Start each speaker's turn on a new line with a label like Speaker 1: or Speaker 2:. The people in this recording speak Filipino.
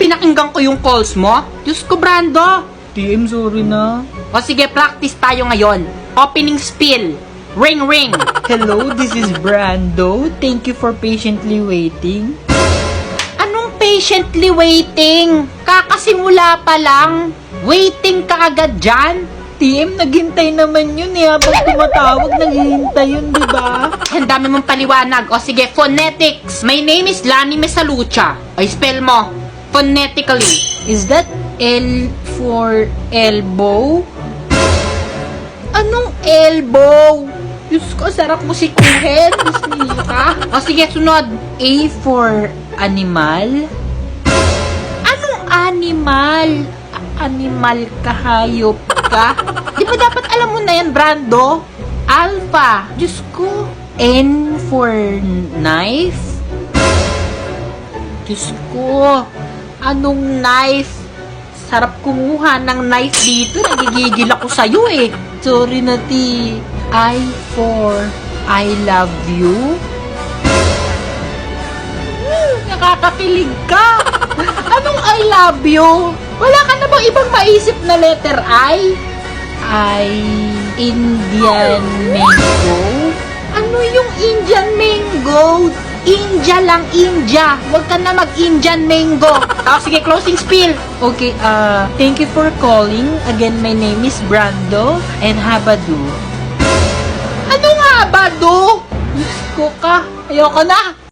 Speaker 1: pinakinggan ko yung calls mo. Diyos ko, Brando.
Speaker 2: TM, sorry na.
Speaker 1: O sige, practice tayo ngayon. Opening spiel. Ring, ring.
Speaker 2: Hello, this is Brando. Thank you for patiently waiting.
Speaker 1: Anong patiently waiting? Kakasimula pa lang. Waiting ka agad dyan?
Speaker 2: TM, naghintay naman yun eh. Habang tumatawag, naghihintay yun, di ba?
Speaker 1: Ang dami mong paliwanag. O sige, phonetics. My name is Lani Mesalucha. O spell mo. Phonetically.
Speaker 2: Is that L for elbow?
Speaker 1: Anong elbow? Diyos ko, sarap mo sikuhin. Diyos ka. O sige, sunod.
Speaker 2: A for animal?
Speaker 1: Anong animal?
Speaker 2: Animal ka, hayop ka?
Speaker 1: Di ba dapat alam mo na yan, Brando? Alpha.
Speaker 2: Diyos ko. N for knife?
Speaker 1: Diyos ko. Anong knife? Sarap kumuha ng knife dito. Nagigigil ako sa'yo eh.
Speaker 2: Sorry na, T. I for I love you?
Speaker 1: Nakakakilig ka. Anong I love you? Wala ka na bang ibang maisip na letter I?
Speaker 2: Indian mango?
Speaker 1: Ano yung Indian mango? India lang, India. Huwag ka na mag-Indian mango. Sige, closing spiel.
Speaker 2: Okay, thank you for calling. Again, my name is Brando and Habadu.
Speaker 1: Ano nga ba, do?
Speaker 2: Diyos ko ka.
Speaker 1: Ayoko na.